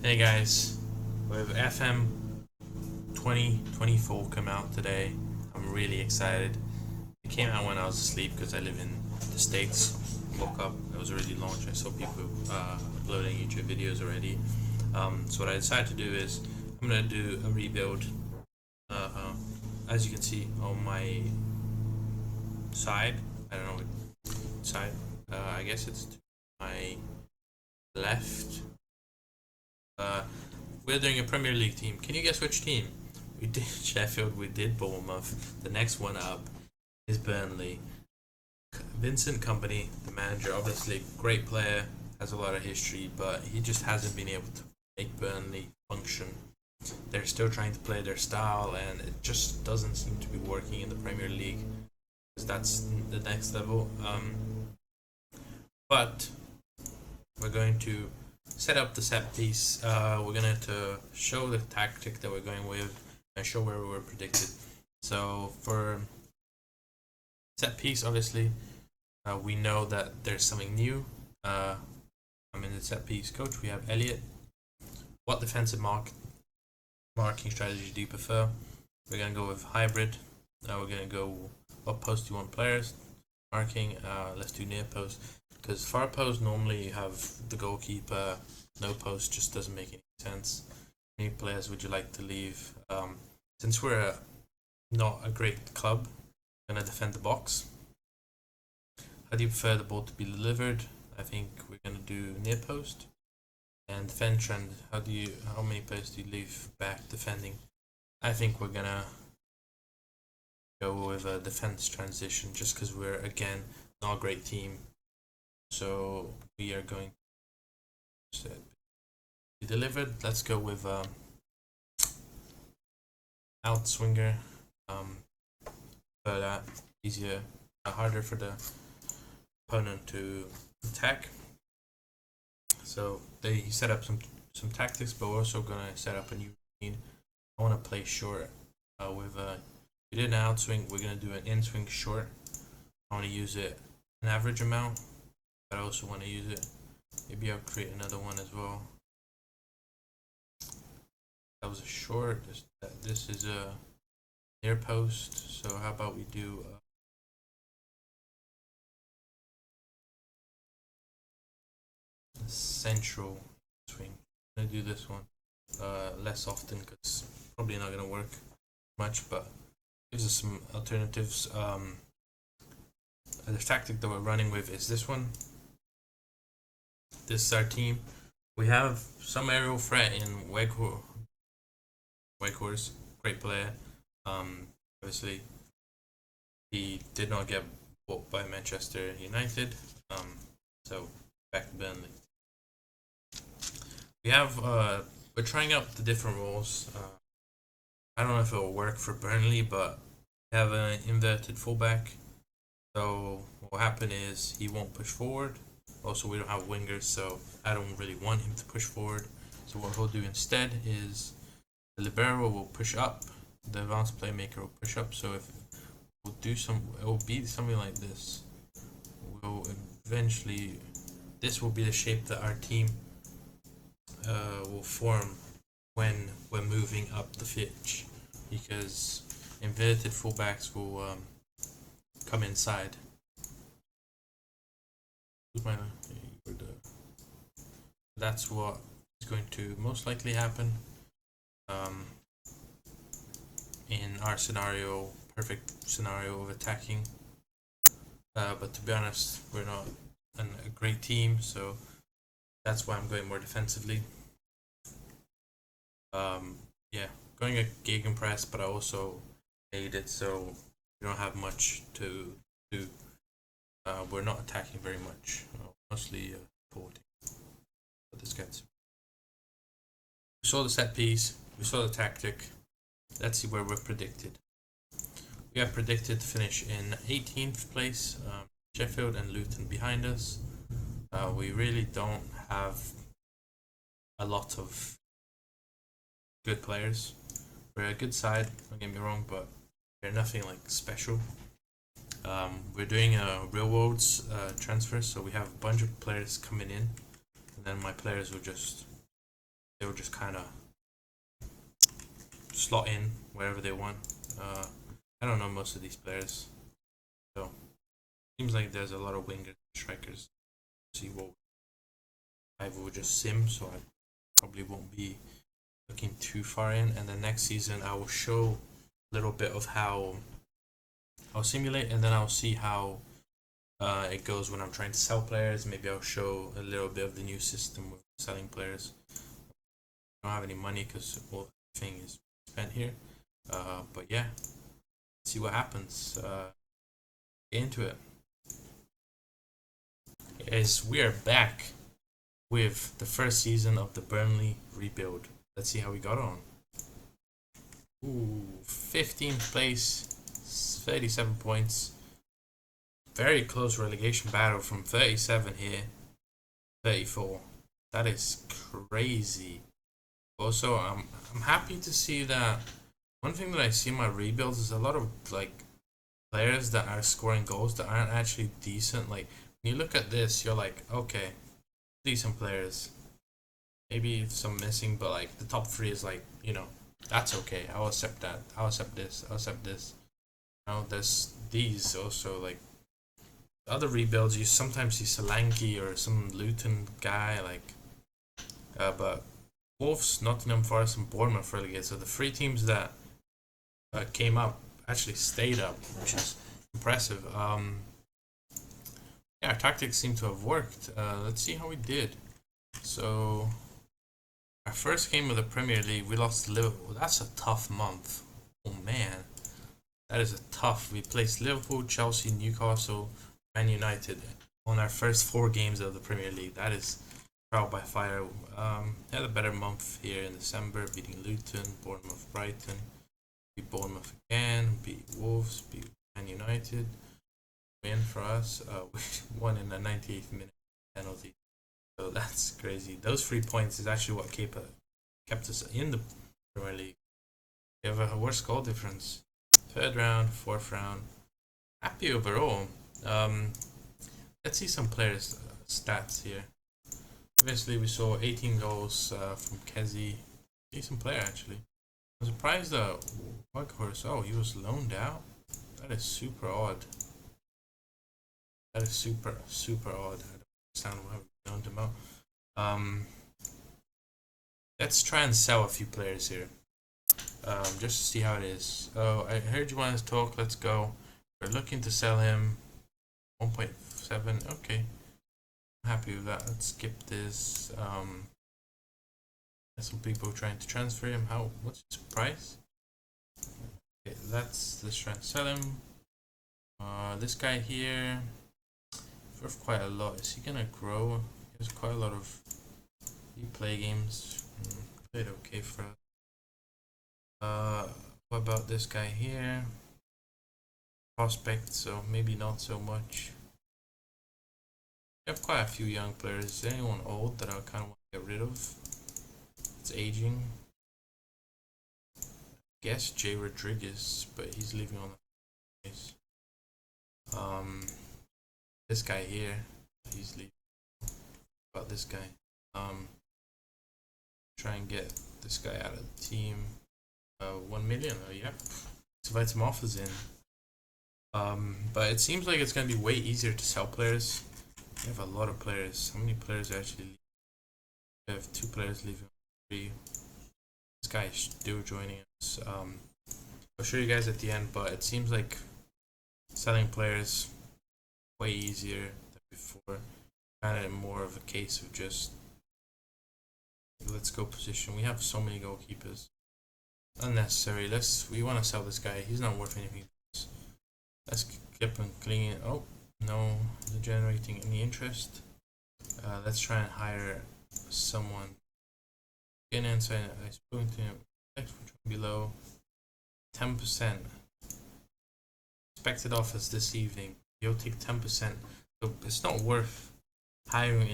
Hey guys, with FM24 come out today, I'm really excited. It came out when I was asleep because I live in the States. Woke up, it was already launched. I saw people uploading YouTube videos already. So what I decided to do is I'm gonna do a rebuild. As you can see on my side, I don't know what side. I guess it's to my left. We're doing a Premier League team. Can you guess which team? We did Sheffield, we did Bournemouth. The next one up is Burnley. Vincent Kompany, the manager, obviously great player, has a lot of history, but he just hasn't been able to make Burnley function. They're still trying to play their style, and it just doesn't seem to be working in the Premier League, because that's the next level. But we're going to set up the set piece. We're going to show the tactic that we're going with and show where we were predicted. So for set piece, obviously, we know that there's something new. I'm in the set piece coach. We have Elliot. What defensive marking strategy do you prefer? We're going to go with hybrid. We're going to go what post do you want players marking. Let's do near post. Because far post, normally you have the goalkeeper, no post just doesn't make any sense. How many players would you like to leave? Since we're not a great club, we're going to defend the box. How do you prefer the ball to be delivered? I think we're going to do near post. And defend trend, how many players do you leave back defending? I think we're going to go with a defense transition just because we're, again, not a great team. So we are going to be delivered. Let's go with outswinger. For that, easier, harder for the opponent to attack. So they set up some tactics, but we're also gonna set up a new routine. I want to play short with we did an outswing. We're gonna do an in-swing short. I want to use it an average amount. But I also want to use it. Maybe I'll create another one as well. That was a short. This is a near post. So how about we do a central swing? I'm gonna do this one less often because probably not gonna work much, but gives us some alternatives. The tactic that we're running with is this one. This is our team. We have some aerial threat in Weghorst, great player. Obviously, he did not get bought by Manchester United. So back to Burnley. We have we're trying out the different roles. I don't know if it will work for Burnley, but we have an inverted fullback. So what will happen is he won't push forward. Also, we don't have wingers, so I don't really want him to push forward. So what he'll do instead is the libero will push up, the advanced playmaker will push up. So if we'll do it will be something like this. We'll eventually, this will be the shape that our team will form when we're moving up the pitch, because inverted fullbacks will come inside. That's what is going to most likely happen in our scenario, perfect scenario of attacking. But to be honest, we're not a great team, so that's why I'm going more defensively. Yeah, going a gegenpress, but I also made it so we don't have much to do. We're not attacking very much, mostly forwarding. But this gets. We saw the set piece, we saw the tactic. Let's see where we're predicted. We have predicted to finish in 18th place, Sheffield and Luton behind us. We really don't have a lot of good players. We're a good side, don't get me wrong, but we're nothing like special. We're doing a real worlds transfer, so we have a bunch of players coming in, and then my players will just they'll just kind of slot in wherever they want. I don't know most of these players, so seems like there's a lot of wingers and strikers. See what I will just sim, so I probably won't be looking too far in. And then next season I will show a little bit of how I'll simulate, and then I'll see how it goes when I'm trying to sell players. Maybe I'll show a little bit of the new system with selling players. I don't have any money because everything is spent here, but yeah, see what happens. Get into it. As we are back with the first season of the Burnley rebuild. Let's see how we got on. Ooh, 15th place, 37 points. Very close relegation battle from 37 here, 34. That is crazy. Also, I'm happy to see that. One thing that I see in my rebuilds is a lot of like players that are scoring goals that aren't actually decent. Like when you look at this, you're like, okay, decent players. Maybe some missing, but like the top three is like, you know, that's okay. I'll accept that. I'll accept this. I'll accept this. You know, there's these also like other rebuilds. You sometimes see Solanke or some Luton guy like, but Wolves, Nottingham Forest, and Bournemouth relegated. So the three teams that came up actually stayed up, which is impressive. Yeah, our tactics seem to have worked. Let's see how we did. So, our first game of the Premier League, we lost to Liverpool. That's a tough month. Oh man, that is a tough. We placed Liverpool, Chelsea, Newcastle, and United on our first 4 games of the Premier League. That is trial by fire. Had a better month here in December, beating Luton, Bournemouth, Brighton, beat Bournemouth again, beat Wolves, beat Man United. Win for us. We won in the 98th minute penalty. So that's crazy. Those 3 points is actually what kept us in the Premier League. We have a worse goal difference. 3rd round, 4th round. Happy overall. Let's see some players' stats here. Obviously, we saw 18 goals from Kezi. Decent player, actually. I'm surprised that Weghorst, oh, he was loaned out. That is super odd. That is super odd. I don't understand why we loaned him out. Let's try and sell a few players here. Just to see how it is. Oh, I heard you wanted to talk. Let's go. We're looking to sell him 1.7. Okay. I'm happy with that. Let's skip this. There's some people trying to transfer him. What's his price? Okay, let's try and sell him. This guy here worth quite a lot. Is he gonna grow? He has quite a lot of replay games. Played okay for us. What about this guy here? Prospect, so maybe not so much. We have quite a few young players. Is there anyone old that I kind of want to get rid of? It's aging. I guess Jay Rodriguez, but he's leaving on the place. This guy here, he's leaving. About this guy. Try and get this guy out of the team. 1 million. Oh yeah. Let's invite some offers in. But it seems like it's gonna be way easier to sell players. We have a lot of players. How many players actually leave? We have 2 players leaving. 3. This guy is still joining us. I'll show you guys at the end, but it seems like selling players way easier than before. Kind of more of a case of just let's go position. We have so many goalkeepers. Unnecessary. We want to sell this guy. He's not worth anything. Let's keep on cleaning. Oh no, not generating any interest. Let's try and hire someone. Get inside. I spoke to him. Below 10%. Expected offers this evening. You'll take 10%. So it's not worth hiring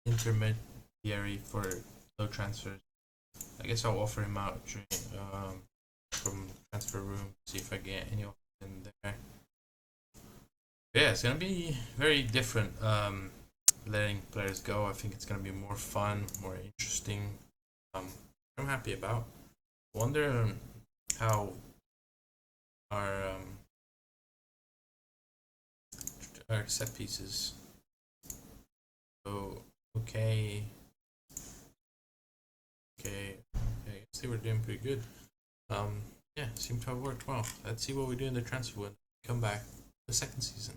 intermediary for low transfers. I guess I'll offer him out during, from transfer room. See if I get any offers in there. Yeah, it's gonna be very different letting players go. I think it's gonna be more fun, more interesting. I'm happy about. Wonder how our our set pieces. So okay, I guess they were doing pretty good. Yeah, seemed to have worked well. Let's see what we do in the transfer window. Come back the second season.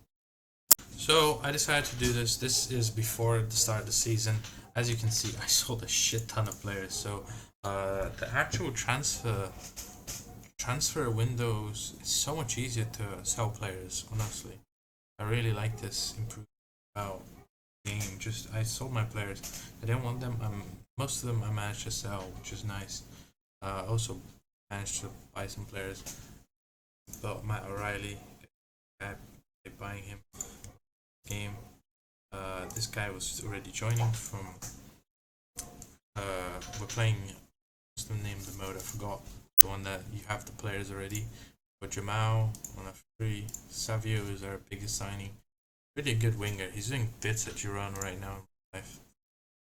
So I decided to do this. This is before the start of the season. As you can see, I sold a shit ton of players. So the actual transfer windows is so much easier to sell players. Honestly, I really like this improvement about game. Just I sold my players. I didn't want them. Most of them I managed to sell, which is nice. Also managed to buy some players. But Matt O'Reilly, buying him game. This guy was already joining from. We're playing. What's the name of the mode? I forgot. The one that you have the players already. But Jamal on a free. Savio is our biggest signing. Really good winger. He's doing bits at Girona right now in life.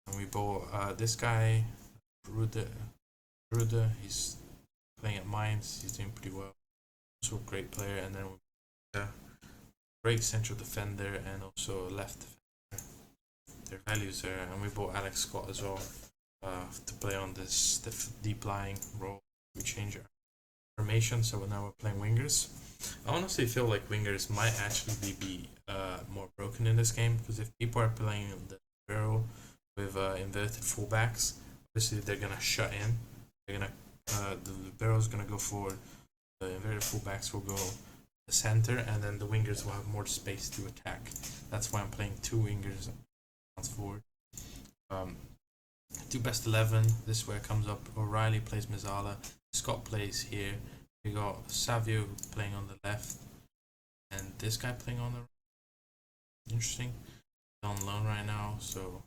And we bought this guy, Ruda. He's playing at Mainz. He's doing pretty well. Also a great player. And then we great central defender and also a left defender. Their values there. And we bought Alex Scott as well to play on this deep lying role. We changed our formation, so now we're playing wingers. I honestly feel like wingers might actually be more broken in this game, because if people are playing the barrel with inverted fullbacks, obviously they're gonna shut in. They're gonna the barrel's gonna go forward. The inverted fullbacks will go the center, and then the wingers will have more space to attack. That's why I'm playing two wingers forward. Do best 11. This is where it comes up. O'Reilly plays Mazzala. Scott plays here. We got Savio playing on the left, and this guy playing on the right. Interesting. He's on loan right now, so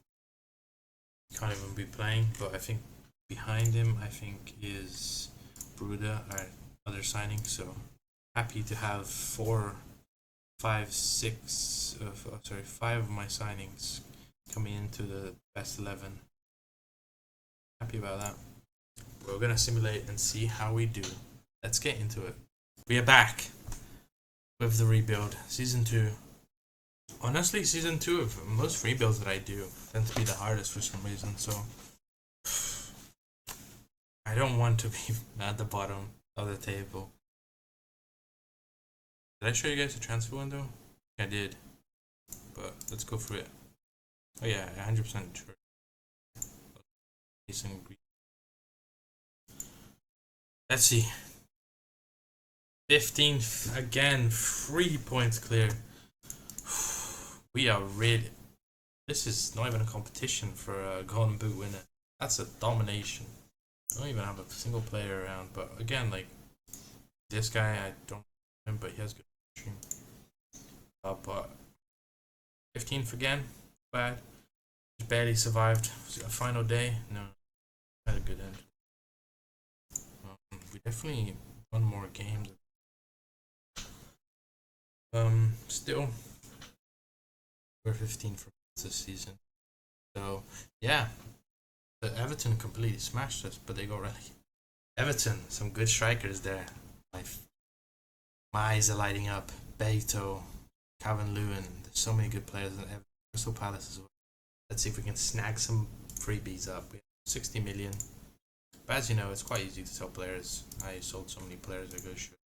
he can't even be playing. But I think behind him, is Bruda, our other signing. So happy to have 5 of my signings coming into the best 11. Happy about that. We're gonna simulate and see how we do. Let's get into it. We are back with the rebuild, season 2. Honestly, season 2 of most rebuilds that I do tend to be the hardest for some reason. So I don't want to be at the bottom of the table. Did I show you guys the transfer window? I did, but let's go through it. Oh yeah, 100% sure. Let's see. 15th again, 3 points clear. We are really. This is not even a competition for a Golden Boot winner. That's a domination. I don't even have a single player around, but again, like this guy, I don't know him, but he has good shooting. But 15th again, bad. Just barely survived. Was it a final day? No, had a good end. We definitely won more games. Still, we're 15 for this season. So yeah, the Everton completely smashed us, but they got relegated. Everton, some good strikers there. My eyes are lighting up. Beto, Calvin Lewin. There's so many good players in Everton. Crystal Palace as well. Let's see if we can snag some freebies up. We have 60 million. But as you know, it's quite easy to sell players. I sold so many players. I go shoot.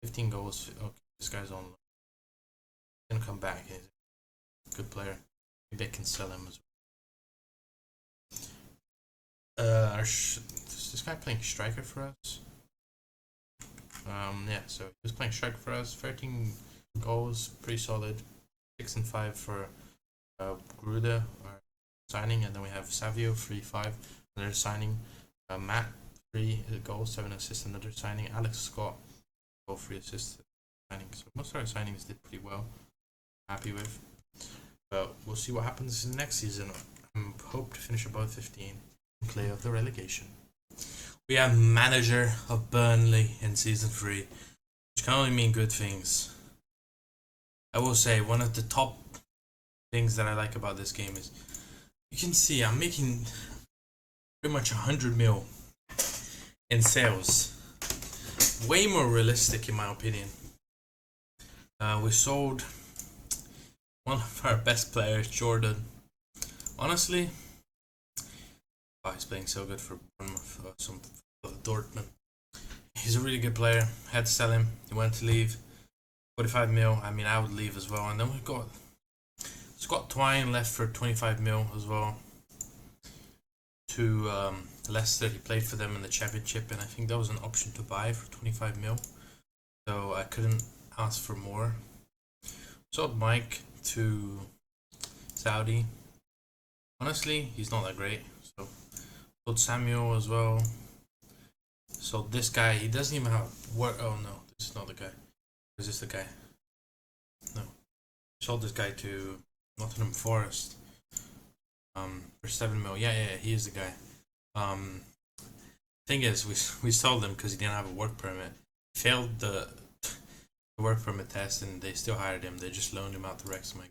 15 goals. Okay, this guy's on. He's gonna come back. He's a good player. Maybe I can sell him as well. Is this guy playing striker for us? Yeah. So he was playing striker for us. 13 goals, pretty solid. 6 and 5 for Gruda, our signing, and then we have Savio 3-5, another signing. Matt 3 goals, 7 assists, another signing. Alex Scott, goal 3 assists, signing. So most of our signings did pretty well. Happy with. But we'll see what happens next season. I hope to finish above 15 and play off the relegation. We have manager of Burnley in season 3, which can only mean good things. I will say one of the top things that I like about this game is you can see I'm making pretty much 100 mil in sales. Way more realistic in my opinion. We sold one of our best players, Jordan. Honestly, he's playing so good for Dortmund. He's a really good player. Had to sell him. He wanted to leave. 45 mil. I mean, I would leave as well. And then we've got Scott Twine left for 25 mil as well. To Leicester. He played for them in the Championship, and I think that was an option to buy for 25 mil. So I couldn't ask for more. Sold Mike to Saudi. Honestly, he's not that great. So sold Samuel as well. So this guy, he doesn't even have work. Oh no, this is not the guy. Is this the guy? No. Sold this guy to Nottingham Forest. For 7 mil. Yeah, he is the guy. Thing is, we sold him because he didn't have a work permit. Failed the work permit test, and they still hired him. They just loaned him out to Wrexham.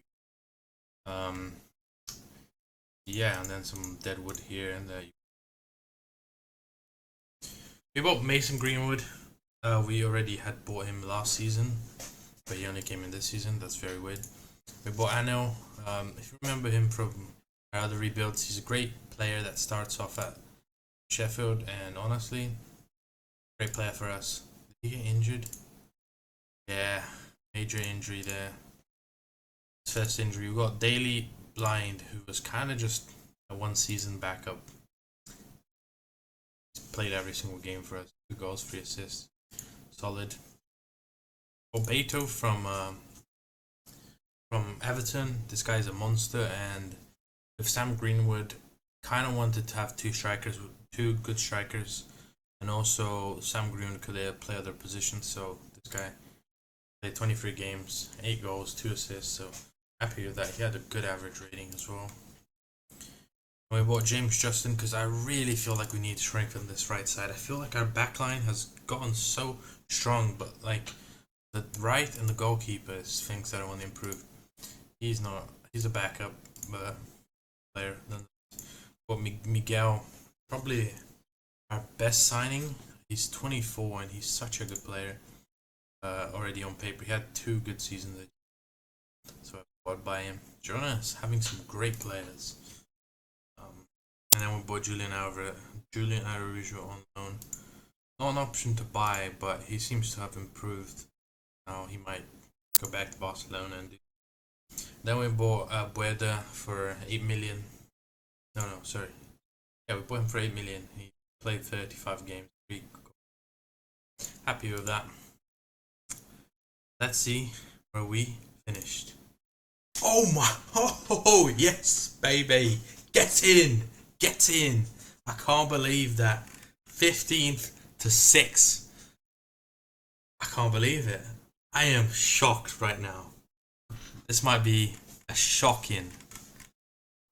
Yeah, and then some Deadwood here and there. We bought Mason Greenwood. We already had bought him last season, but he only came in this season. That's very weird. We bought Anel. If you remember him from our other rebuilds, he's a great player that starts off at Sheffield, and honestly, great player for us. Did he get injured? Yeah, major injury there. His first injury. We got Daily Blind, who was kind of just a one-season backup. He's played every single game for us. 2 goals, 3 assists. Solid. Obeto from Everton. This guy's a monster, and with Sam Greenwood, kind of wanted to have 2 strikers, 2 good strikers, and also Sam Greenwood could play other positions. So this guy played 23 games, 8 goals, 2 assists. So happy with that. He had a good average rating as well. And we bought James Justin because I really feel like we need to strengthen this right side. I feel like our backline has gotten so strong, but like the right and the goalkeeper is things that I want to improve. He's not. He's a backup player. But Miguel, probably our best signing. He's 24 and he's such a good player. Already on paper, he had 2 good seasons. So I bought by him. Jonas having some great players. And then we bought Julian Araujo on loan. Not an option to buy, but he seems to have improved. Now he might go back to Barcelona and do. Then we bought Bueda for 8 million. No, sorry. Yeah, we bought him for 8 million. He played 35 games. Happy with that. Let's see where we finished. Oh my! Oh yes, baby! Get in! Get in! I can't believe that. 15th to 6th. I can't believe it. I am shocked right now. This might be a shocking.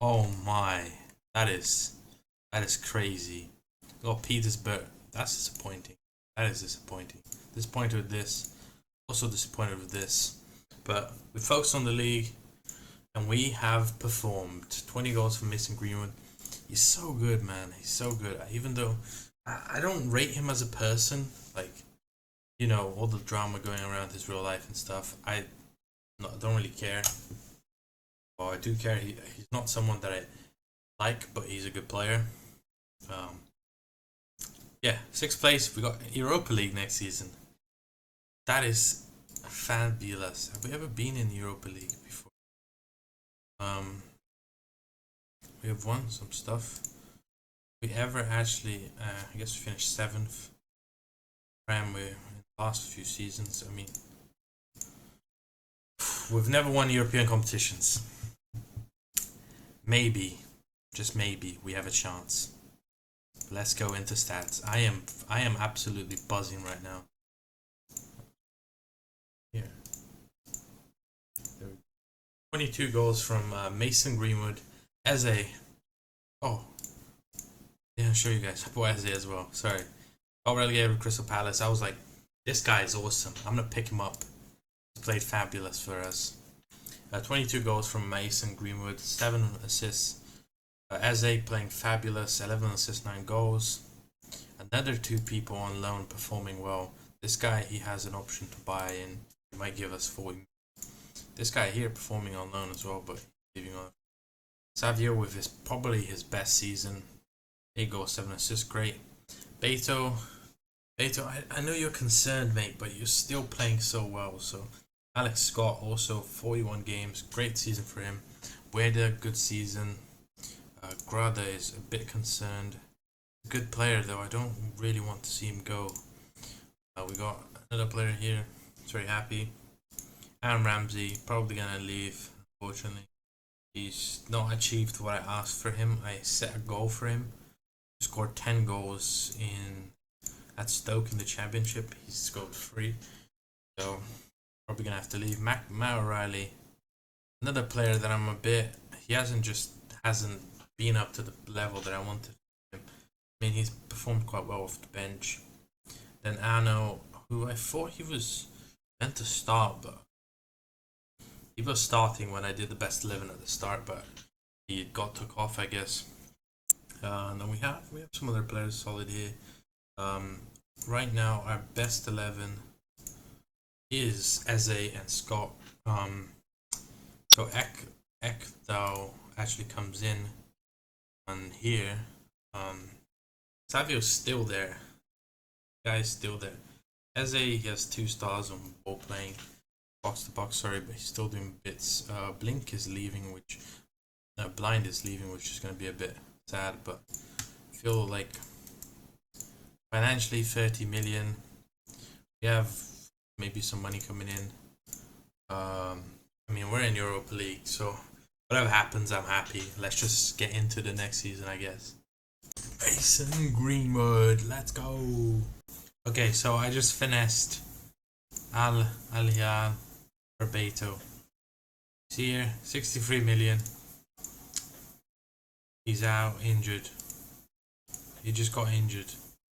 Oh my! That is crazy. Got Petersburg. That's disappointing. That is disappointing. Disappointed with this. Also disappointed with this. But we focused on the league, and we have performed. 20 goals from Mason Greenwood. He's so good, man. He's so good. Even though I don't rate him as a person, like, you know, all the drama going around his real life and stuff. I don't really care. Well, I do care. He's not someone that I like, but he's a good player. Yeah, 6th place. We got Europa League next season. That is fabulous. Have we ever been in Europa League before? We have won some stuff. We ever actually, I guess we finished 7th. Prem, we in the last few seasons. I mean, we've never won European competitions. Maybe, just maybe, we have a chance. Let's go into stats. I am absolutely buzzing right now. Here. 22 goals from Mason Greenwood. Eze. Oh. Yeah, I'll show you guys. I bought Eze as well. Sorry. Got relegated with Crystal Palace. I was like, this guy is awesome. I'm going to pick him up. He's played fabulous for us. 22 goals from Mason Greenwood, 7 assists. Eze playing fabulous, 11 assists, 9 goals. Another 2 people on loan performing well. This guy, he has an option to buy in. He might give us 40. This guy here performing on loan as well, but leaving on. Savio with probably his best season. 8 goals, 7 assists, great. Beto, I know you're concerned, mate, but you're still playing so well. So Alex Scott also 41 games, great season for him. Weda, good season. Grada is a bit concerned. Good player though. I don't really want to see him go. We got another player here. He's very happy. Aaron Ramsey probably gonna leave. Unfortunately, he's not achieved what I asked for him. I set a goal for him. He scored 10 goals at Stoke in the Championship. He scored 3, so probably gonna have to leave. Matt O'Reilly, another player that I'm a bit. He hasn't been up to the level that I wanted him. I mean, he's performed quite well off the bench. Then Arno, who I thought he was meant to start, but he was starting when I did the best 11 at the start, but he got took off, I guess. And then we have some other players solid here. Right now, our best 11 is Eze and Scott. So Ekdal actually comes in on here. Savio's still there. Guy's still there. Eze, he has 2 stars on ball playing, box to box. Sorry, but he's still doing bits. Blink is leaving, Blind is leaving, which is going to be a bit sad. But I feel like financially 30 million. We have maybe some money coming in. I mean, we're in Europa League, so whatever happens, I'm happy. Let's just get into the next season, I guess. Mason Greenwood, let's go. Okay, so I just finessed Al Hilal for Beto. See here, 63 million. He's out injured. He just got injured.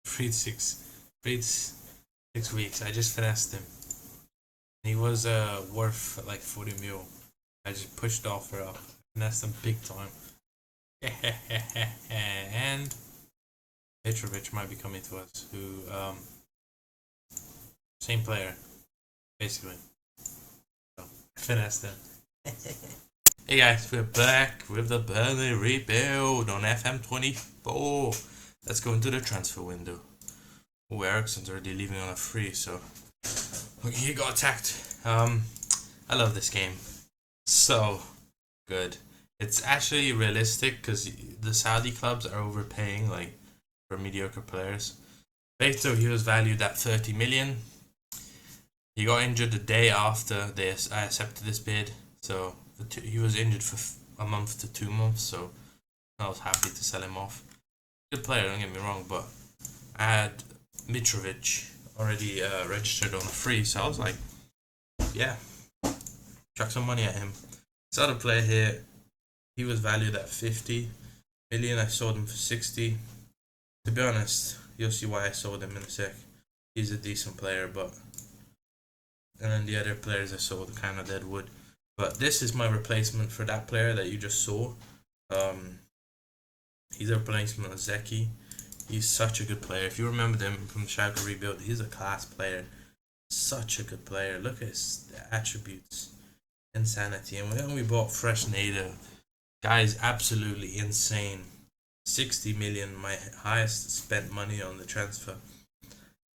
6 weeks. I just finessed him. He was worth like 40 mil. I just pushed the offer up. Finessed him big time. And Mitrovic might be coming to us, who same player, basically. So finessed him. Hey guys, we're back with the Burnley rebuild on FM24. Let's go into the transfer window. Oh, Ericsson's already leaving on a free, so okay, he got attacked. I love this game. So good. It's actually realistic because the Saudi clubs are overpaying like for mediocre players. Beto, he was valued at 30 million. He got injured the day after I accepted this bid, so he was injured for a month to 2 months. So I was happy to sell him off. Good player, don't get me wrong, but I had Mitrovic already registered on a free, so I was like, yeah, chuck some money at him. This other player here, he was valued at 50 million. I sold him for 60. To be honest, you'll see why I sold him in a sec. He's a decent player, but and then the other players I sold kind of dead wood. But this is my replacement for that player that you just saw. He's a replacement of Zeki. He's such a good player. If you remember him from the Schalke rebuild, he's a class player. Such a good player. Look at his attributes. Insanity. And when we bought Fresh Nader, guy is absolutely insane. 60 million, my highest spent money on the transfer.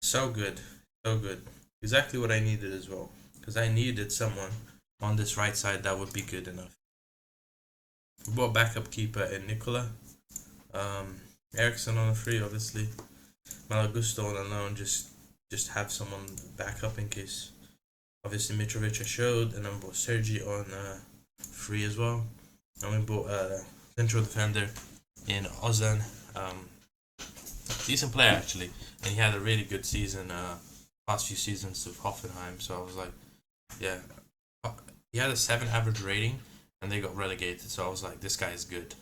So good. So good. Exactly what I needed as well. Because I needed someone on this right side that would be good enough. We bought backup keeper in Nicola. Ericsson on a free, obviously. Malagusto on a loan, just have someone back up in case. Obviously Mitrovic I showed, and then we bought Sergi on free as well. And we bought central defender in Ozan. Decent player actually, and he had a really good season past few seasons of Hoffenheim, so I was like, yeah. He had a 7 average rating and they got relegated, so I was like, this guy is good.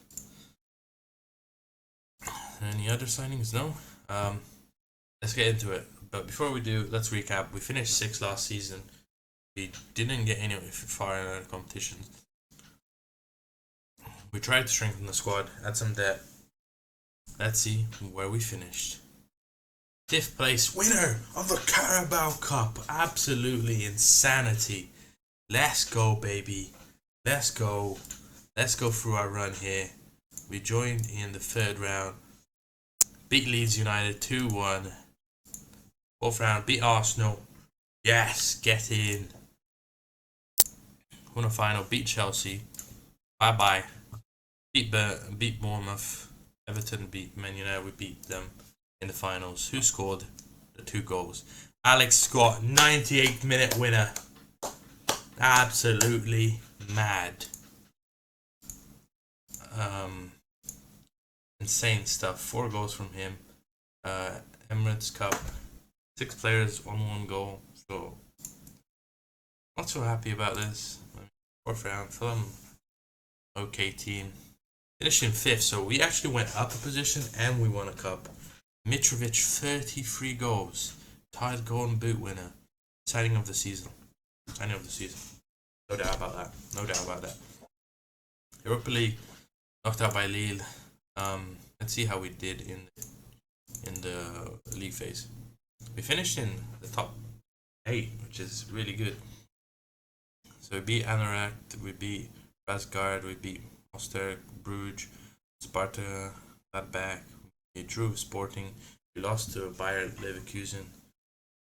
Any other signings? No. Let's get into it. But before we do, let's recap. We finished 6th last season. We didn't get any far in our competition. We tried to strengthen the squad, add some depth. Let's see where we finished. 5th place, winner of the Carabao Cup. Absolutely insanity. Let's go, baby. Let's go. Let's go through our run here. We joined in the 3rd round. Beat Leeds United 2-1. 4th round, beat Arsenal. Yes, get in. Won a final, beat Chelsea. Bye-bye. Beat Bournemouth. Everton beat Man United. We beat them in the finals. Who scored the 2 goals? Alex Scott, 98th minute winner. Absolutely mad. Insane stuff. 4 goals from him. Emirates Cup. 6 players on 1 goal. So not so happy about this. 4th round, Fulham. Okay team. Finished in 5th, so we actually went up a position and we won a cup. Mitrovic, 33 goals. Tied Golden Boot winner. Signing of the season. No doubt about that. Europa League, knocked out by Lille. Let's see how we did in the league phase. We finished in the top 8, which is really good. So we beat Anderlecht, we beat Razgard, we beat Oster, Bruges, Sparta, Gladbach. We drew Sporting. We lost to Bayer Leverkusen,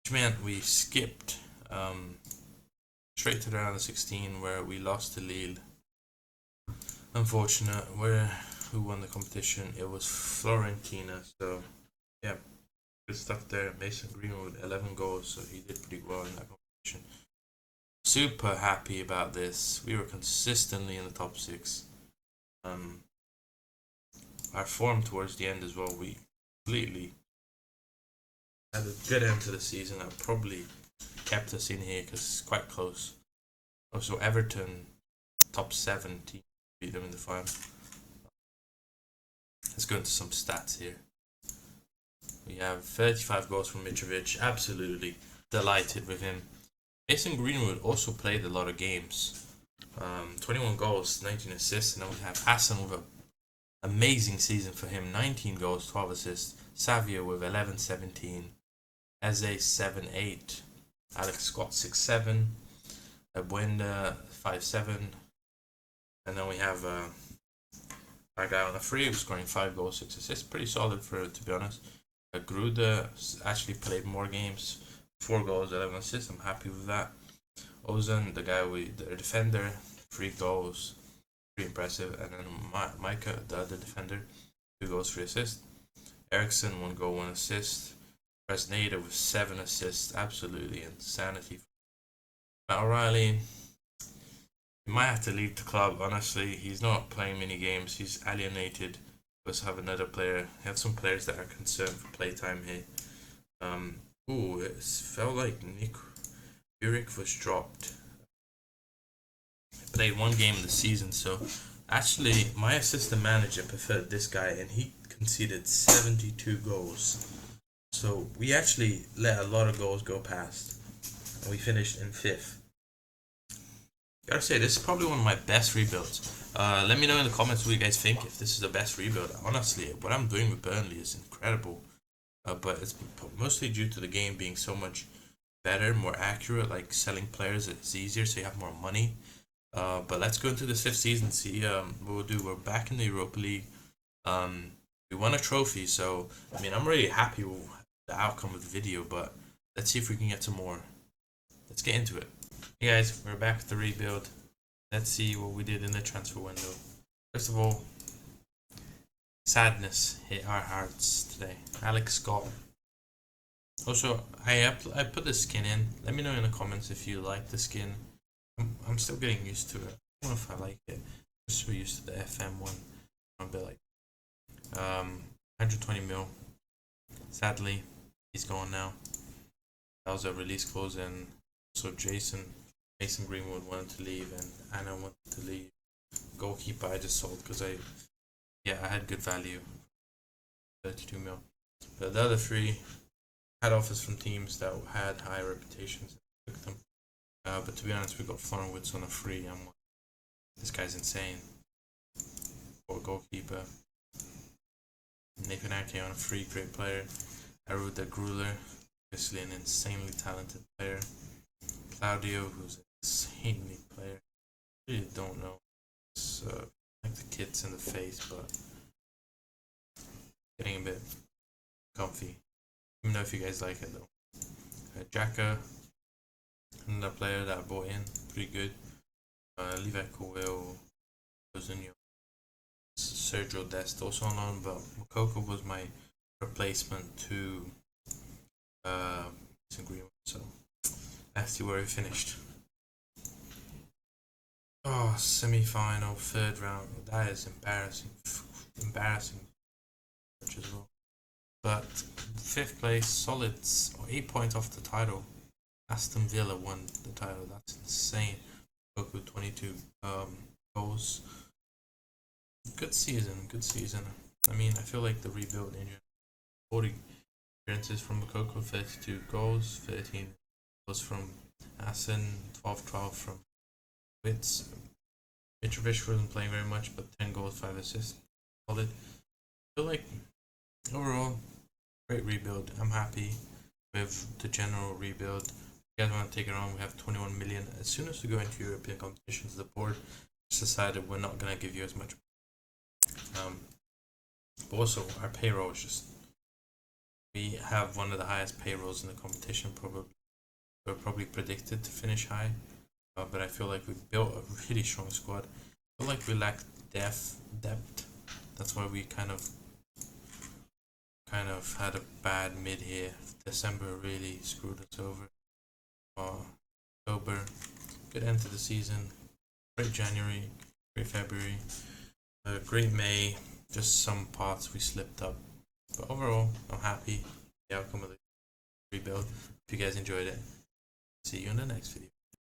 which meant we skipped straight to the round of 16 where we lost to Lille. Unfortunate. Who won the competition? It was Florentina. So yeah, good stuff there. Mason Greenwood, 11 goals, so he did pretty well in that competition. Super happy about this. We were consistently in the top 6. Our form towards the end as well, we completely had a good end to the season that probably kept us in here because it's quite close. Also, Everton, top 7 team, beat them in the final. Let's go into some stats here. We have 35 goals from Mitrovic. Absolutely delighted with him. Mason Greenwood also played a lot of games. 21 goals, 19 assists, and then we have Hassan with an amazing season for him. 19 goals, 12 assists. Savio with 11, 17. Eze 7-8. Alex Scott 6-7. Buenda 5-7. And then we have our guy on the free scoring 5 goals, 6 assists. Pretty solid to be honest. Gruda actually played more games. 4 goals, 11 assists. I'm happy with that. Ozan, the defender, 3 goals. Pretty impressive. And then Micah, the other defender, 2 goals, 3 assists. Eriksson, 1 goal, 1 assist. Resnada with 7 assists. Absolutely insanity. Matt O'Reilly, he might have to leave the club, honestly. He's not playing many games. He's alienated. Let's have another player. He had some players that are concerned for playtime here. It felt like Nick Uric was dropped. He played 1 game of the season, so actually my assistant manager preferred this guy and he conceded 72 goals. So we actually let a lot of goals go past. And we finished in 5th. Gotta say, this is probably one of my best rebuilds. Let me know in the comments what you guys think, if this is the best rebuild. Honestly, what I'm doing with Burnley is incredible. But it's mostly due to the game being so much better, more accurate, like selling players, it's easier so you have more money. But let's go into the 5th season, see what we'll do. We're back in the Europa League. We won a trophy, so I mean, I'm really happy with the outcome of the video, but let's see if we can get some more. Let's get into it. Hey guys, we're back with the rebuild. Let's see what we did in the transfer window. First of all, sadness hit our hearts today. Alex Scott. Also, I put the skin in. Let me know in the comments if you like the skin. I'm still getting used to it. I don't know if I like it. I'm so used to the FM one. I'm a bit like 120 mil. Sadly, he's gone now. That was a release clause, and so Mason Greenwood wanted to leave, and Anna wanted to leave. Goalkeeper I just sold because I had good value. 32 mil. But the other 3 had offers from teams that had high reputations. I took them. But to be honest, we got Farnwoods on a free. This guy's insane. For a goalkeeper. Nathan Ake on a free, great player. Aruda Gruler, obviously an insanely talented player. Claudio, who's an insanely player. Really don't know. It's like the kids in the face, but getting a bit comfy. Let me know if you guys like it though. Jacka, another player that I bought in, pretty good. Levi Colwell, Ozunio, Sergio Dest also on loan, but Mokoko was my replacement to Greenwood. So let's see where he finished. Oh, semi-final, third round. That is embarrassing. Embarrassing as well. But fifth place, solid 8 points off the title. Aston Villa won the title. That's insane. Goku 22 goals. Good season. Good season. I mean, I feel like the rebuild in 40 appearances from Mokoko, 32 goals, 13 goals from Asen, 12 from Wits. Mitrovic wasn't playing very much, but 10 goals, 5 assists. Solid. I feel like overall, great rebuild. I'm happy with the general rebuild. If you guys want to take it on, we have 21 million. As soon as we go into European competitions, the board just decided we're not going to give you as much. But also, our payroll is just. We have one of the highest payrolls in the competition, probably. We're probably predicted to finish high. But I feel like we built a really strong squad. I feel like we lack depth. That's why we kind of had a bad mid here. December really screwed us over. October, good end to the season. Great January, great February, great May. Just some parts we slipped up. But overall, I'm happy with the outcome of the rebuild. If you guys enjoyed it, see you in the next video.